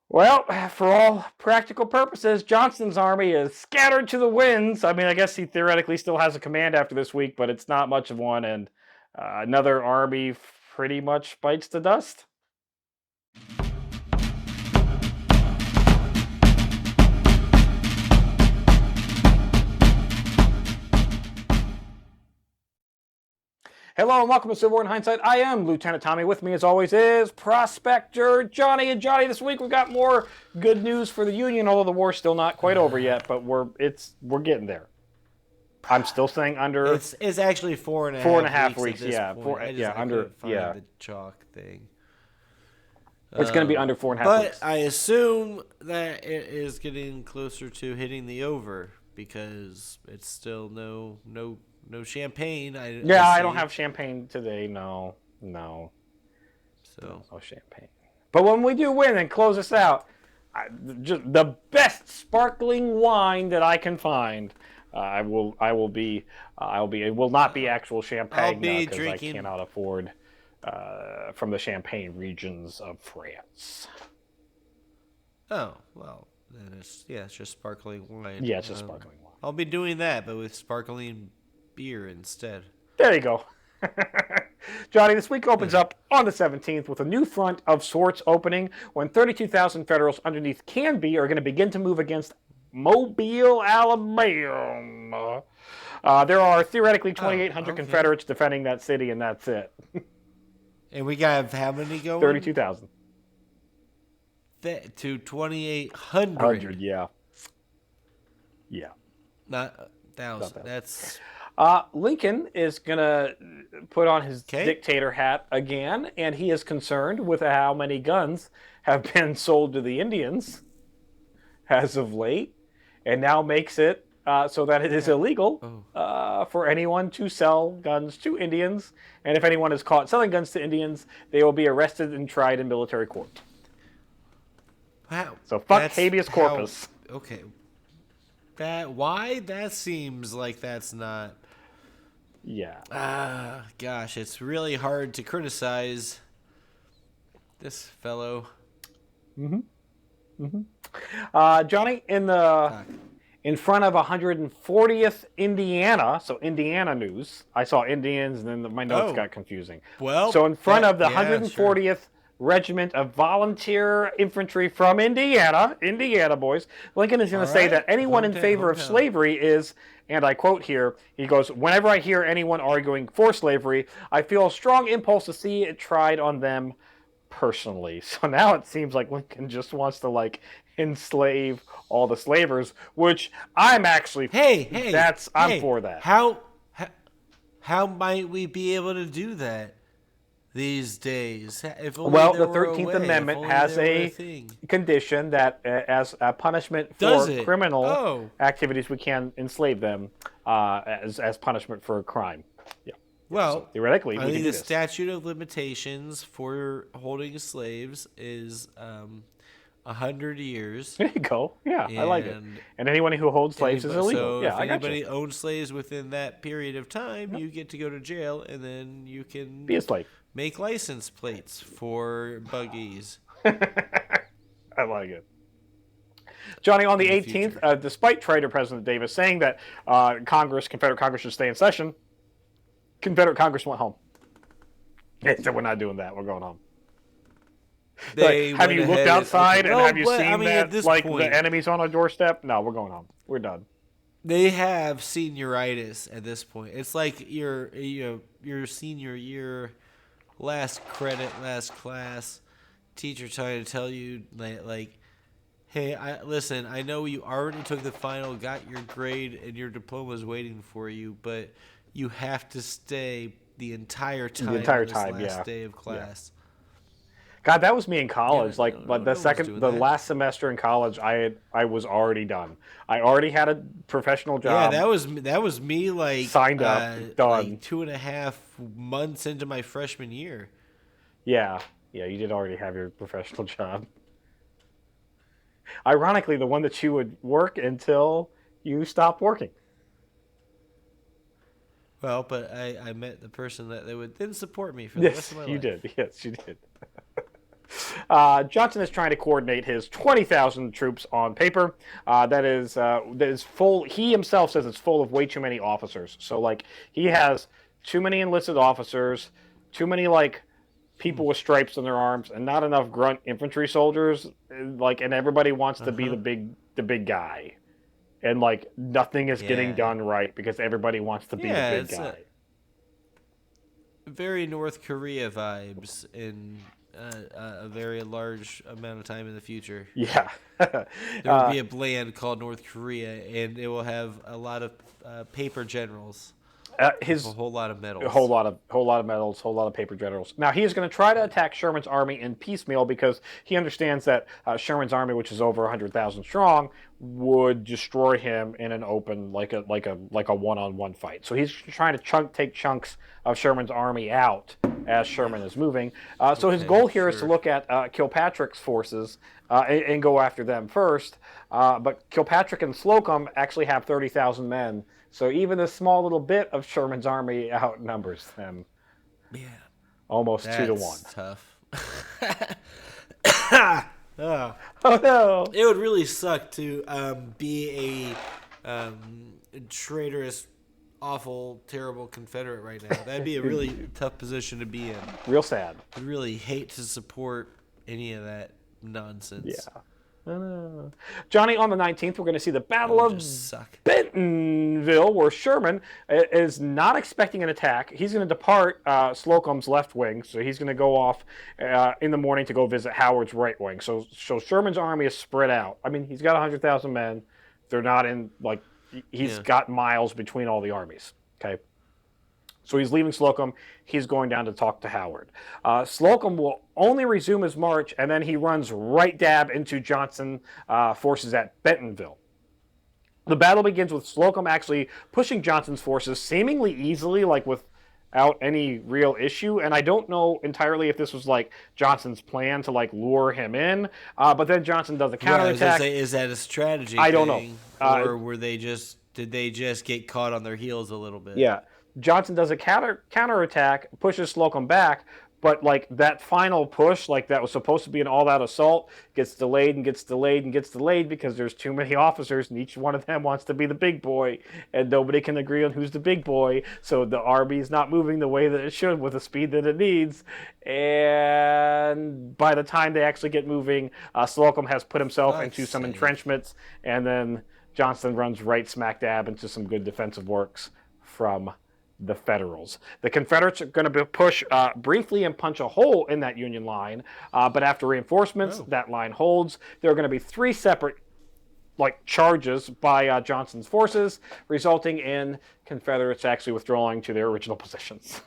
Well, for all practical purposes, Johnston's army is scattered to the winds. I mean, I guess he theoretically still has a command after this week, but it's not much of one, and another army pretty much bites the dust. Hello and welcome to Civil War in Hindsight. I am Lieutenant Tommy. With me, as always, is Prospector Johnny. And Johnny, this week we've got more good news for the Union, although the war's still not quite over yet. But we're getting there. I'm still saying under. It's actually 4.5 weeks. Yeah, under. The chalk thing. It's going to be under 4.5 weeks. But I assume that it is getting closer to hitting the over because it's still no champagne. I don't have champagne today. No. So no champagne. But when we do win and close us out, just the best sparkling wine that I can find. It will not be actual champagne. I'll be because drinking. I cannot afford from the Champagne regions of France. Oh well, then it's just sparkling wine. Yeah, it's just sparkling wine. I'll be doing that, but with sparkling beer instead. There you go. Johnny, this week opens up on the 17th with a new front of sorts opening when 32,000 Federals underneath Canby are going to begin to move against Mobile, Alabama. There are theoretically 2,800 Confederates defending that city, and that's it. And we got how many going? 32,000. To 2,800. Yeah. Not 1,000. That's... Lincoln is going to put on his dictator hat again, and he is concerned with how many guns have been sold to the Indians as of late, and now makes it so that it is illegal for anyone to sell guns to Indians. And if anyone is caught selling guns to Indians, they will be arrested and tried in military court. Wow. So fuck habeas corpus. Okay. Why? That seems like that's not... Yeah. Gosh, it's really hard to criticize this fellow. Johnny, in front of 140th Indiana, so Indiana news. I saw Indians, and then my notes got confusing. Well, so in front of the 140th Regiment of Volunteer Infantry from Indiana boys, Lincoln is going to say that anyone in favor of slavery is, and I quote here, he goes, "Whenever I hear anyone arguing for slavery, I feel a strong impulse to see it tried on them personally." So now it seems like Lincoln just wants to enslave all the slavers, which I'm actually I'm for that. How might we be able to do that these days? If only well, the 13th Amendment has a condition that as a punishment for criminal activities, we can enslave them as punishment for a crime. Yeah. Well, so theoretically, we can do the this. statute of limitations for holding slaves is 100 years. There you go. Yeah, I like it. And anyone who holds slaves is illegal. So yeah, if anybody owns slaves within that period of time, you get to go to jail, and then you can be a slave. Make license plates for buggies. I like it. Johnny, on the 18th, despite Traitor President Davis saying that Confederate Congress should stay in session, Confederate Congress went home. They said, "We're not doing that. We're going home." Have you looked outside and have you seen that the enemy's on our doorstep? No, we're going home. We're done. They have senioritis at this point. It's like your senior year, last credit, last class, teacher trying to tell you hey, I know you already took the final, got your grade, and your diploma's waiting for you, but you have to stay the entire time. Last day of class. Yeah. God, that was me in college. The last semester in college, I was already done. I already had a professional job. Yeah, that was me. Signed up, done. 2.5 months into my freshman year. Yeah, you did already have your professional job. Ironically, the one that you would work until you stopped working. Well, but I met the person that would then support me for the rest of my life. You did. Yes, you did. Johnson is trying to coordinate his 20,000 troops on paper. That is full. He himself says it's full of way too many officers. So like he has too many enlisted officers, too many like people with stripes on their arms, and not enough grunt infantry soldiers. Like, and everybody wants to be the big guy, and like nothing is getting done right because everybody wants to be the big guy. Very North Korea vibes in a very large amount of time in the future. Yeah. There will be a land called North Korea, and it will have a lot of paper generals. A whole lot of medals. A whole lot of medals, whole lot of paper generals. Now, he is going to try to attack Sherman's army in piecemeal because he understands that Sherman's army, which is over 100,000 strong, would destroy him in an open, like a one-on-one fight. So he's trying to take chunks of Sherman's army out as Sherman is moving. So his goal here is to look at Kilpatrick's forces and go after them first. But Kilpatrick and Slocum actually have 30,000 men. So even a small little bit of Sherman's army outnumbers them. Yeah. Almost 2 to 1. Tough. Oh no. It would really suck to be a traitorous, awful, terrible Confederate right now. That'd be a really tough position to be in. Real sad. I'd really hate to support any of that nonsense. Yeah. Johnny, on the 19th, we're going to see the Battle of Bentonville, where Sherman is not expecting an attack. He's going to depart Slocum's left wing, so he's going to go off in the morning to go visit Howard's right wing. So Sherman's army is spread out. I mean, he's got 100,000 men. They're not in, like, he's got miles between all the armies, okay? So he's leaving Slocum. He's going down to talk to Howard. Slocum will only resume his march, and then he runs right dab into Johnson forces at Bentonville. The battle begins with Slocum actually pushing Johnson's forces seemingly easily, like without any real issue. And I don't know entirely if this was like Johnson's plan to like lure him in. But then Johnson does a counterattack. Right, is that a strategy? I don't know. Or did they just get caught on their heels a little bit? Yeah. Johnson does a counterattack, pushes Slocum back, but like that final push, like that was supposed to be an all-out assault, gets delayed and gets delayed and gets delayed because there's too many officers and each one of them wants to be the big boy, and nobody can agree on who's the big boy. So the army is not moving the way that it should with the speed that it needs. And by the time they actually get moving, Slocum has put himself into some entrenchments, and then Johnson runs right smack dab into some good defensive works from the Federals. The Confederates are going to push briefly and punch a hole in that Union line, but after reinforcements, that line holds. There are going to be 3 separate charges by Johnson's forces, resulting in Confederates actually withdrawing to their original positions.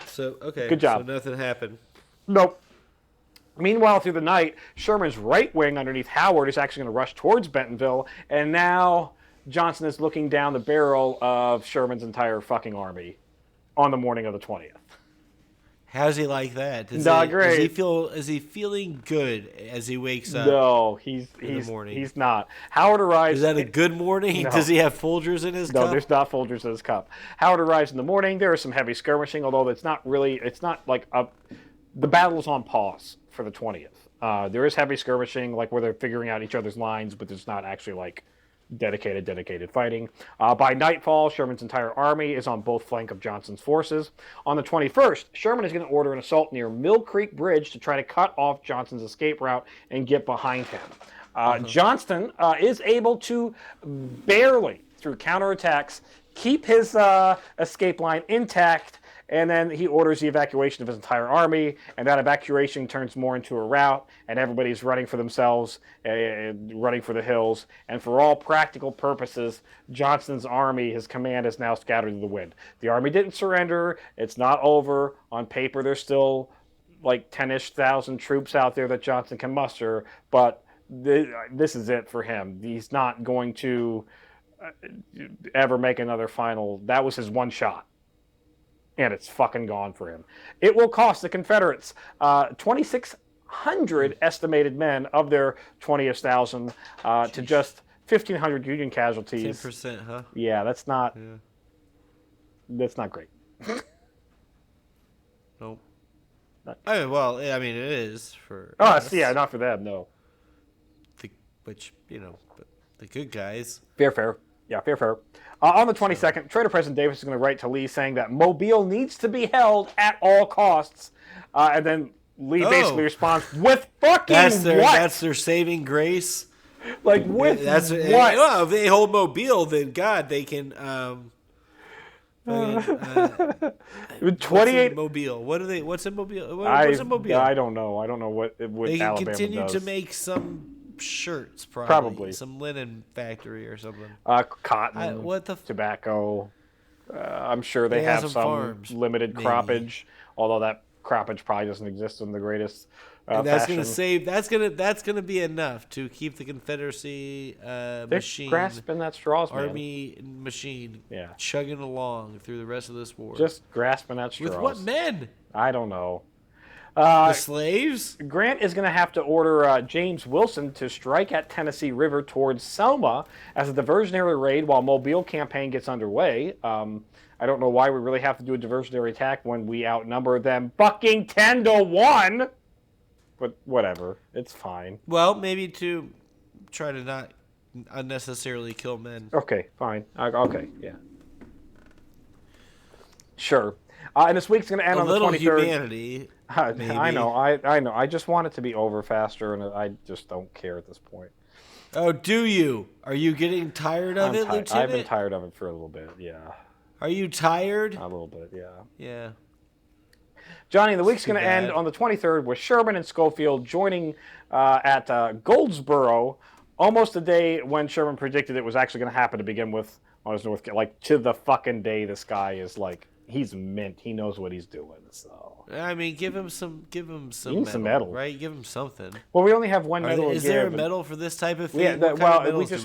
So, okay. Good job. So nothing happened. Nope. Meanwhile, through the night, Sherman's right wing underneath Howard is actually going to rush towards Bentonville, and now Johnson is looking down the barrel of Sherman's entire fucking army on the morning of the 20th. How's he like that? Not great. Is he feeling good as he wakes up? No, in the morning? He's not. Howard arrives. Is that a good morning? No. Does he have Folgers in his cup? No, there's not Folgers in his cup. Howard arrives in the morning. There is some heavy skirmishing, although it's not like the battle's on pause for the 20th. There is heavy skirmishing, like where they're figuring out each other's lines, but there's not actually like dedicated fighting. By nightfall, Sherman's entire army is on both flanks of Johnson's forces. On the 21st, Sherman is going to order an assault near Mill Creek Bridge to try to cut off Johnson's escape route and get behind him. Johnston is able to barely, through counterattacks, keep his escape line intact, and then he orders the evacuation of his entire army, and that evacuation turns more into a rout, and everybody's running for themselves, running for the hills. And for all practical purposes, Johnston's army, his command, is now scattered to the wind. The army didn't surrender. It's not over. On paper, there's still like 10-ish thousand troops out there that Johnston can muster, but this is it for him. He's not going to ever make another final. That was his one shot. And it's fucking gone for him. It will cost the Confederates 2,600 estimated men of their 20,000 to just 1,500 Union casualties. 10%, huh? Yeah, that's not great. Nope. Well, I mean, it is for Oh, us, yeah, not for them, no. but the good guys. Fair. Yeah, fair. On the 22nd, Trader President Davis is going to write to Lee saying that Mobile needs to be held at all costs. And then Lee basically responds, with fucking what? That's their saving grace. Like, with that's what? Well, if they hold Mobile, then God, they can... 28 Mobile. What's in Mobile? What's in Mobile? I don't know. I don't know what they can Alabama continue does. to make some shirts, probably some linen factory or something. Cotton, tobacco. I'm sure they have some farms, limited croppage, although that croppage probably doesn't exist in the greatest. And that's going to save. That's going to be enough to keep the Confederacy machine, grasping that straws, army machine, chugging along through the rest of this war. Just grasping that straws. With what men? I don't know. The slaves? Grant is going to have to order James Wilson to strike at Tennessee River towards Selma as a diversionary raid while Mobile campaign gets underway. I don't know why we really have to do a diversionary attack when we outnumber them fucking 10-1. But whatever, it's fine. Well, maybe to try to not unnecessarily kill men. Okay, fine. Okay, yeah. Sure. And this week's going to end on the 23rd. Humanity. I know. I just want it to be over faster, and I just don't care at this point. Oh, do you? Are you getting tired of it, Lieutenant? I've been tired of it for a little bit, yeah. Are you tired? A little bit, yeah. Yeah. Johnny, the week's going to end on the 23rd with Sherman and Schofield joining at Goldsboro, almost the day when Sherman predicted it was actually going to happen to begin with on his North Carolina. Like, to the fucking day this guy is like, he's mint. He knows what he's doing, so... I mean, give him some medal, right? Give him something. Well, we only have one medal. Is there a medal for this type of thing? Yeah,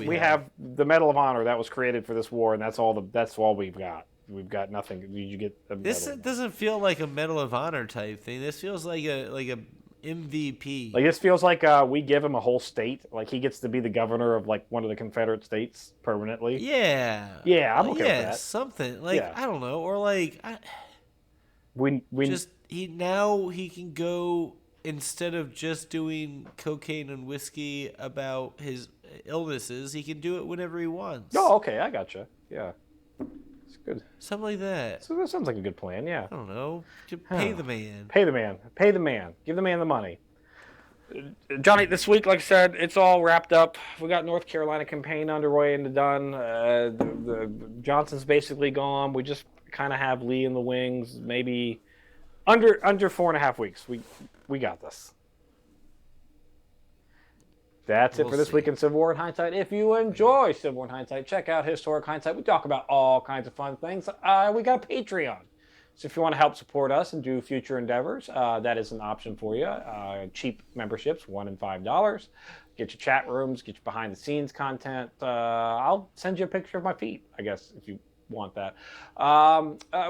we have the Medal of Honor that was created for this war, and that's all we've got. We've got nothing. You get a medal. This doesn't feel like a Medal of Honor type thing. This feels like a MVP. Like, this feels like we give him a whole state. Like, he gets to be the governor of like one of the Confederate states permanently. Yeah. Yeah, I'm okay with that. Something like I don't know, or like he can go, instead of just doing cocaine and whiskey about his illnesses, he can do it whenever he wants. Oh, okay, I gotcha. Yeah. Good. Something like that. So that sounds like a good plan, yeah. I don't know. Pay the man. Pay the man. Give the man the money. Johnny, this week, like I said, it's all wrapped up. We got North Carolina campaign underway and done. The Johnson's basically gone. We just kind of have Lee in the wings. Maybe under 4.5 weeks. We got this. That's it for this week in Civil War in Hindsight. If you enjoy Civil War in Hindsight, check out Historic Hindsight. We talk about all kinds of fun things. We got a Patreon. So if you want to help support us and do future endeavors, that is an option for you. Cheap memberships, $1 and $5. Get your chat rooms, get your behind-the-scenes content. I'll send you a picture of my feet, I guess, if you want that.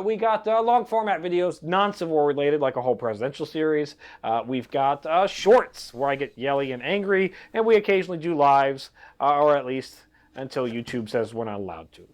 We got long-format videos, non-Civil War related, like a whole presidential series. We've got shorts, where I get yelly and angry, and we occasionally do lives, or at least until YouTube says we're not allowed to.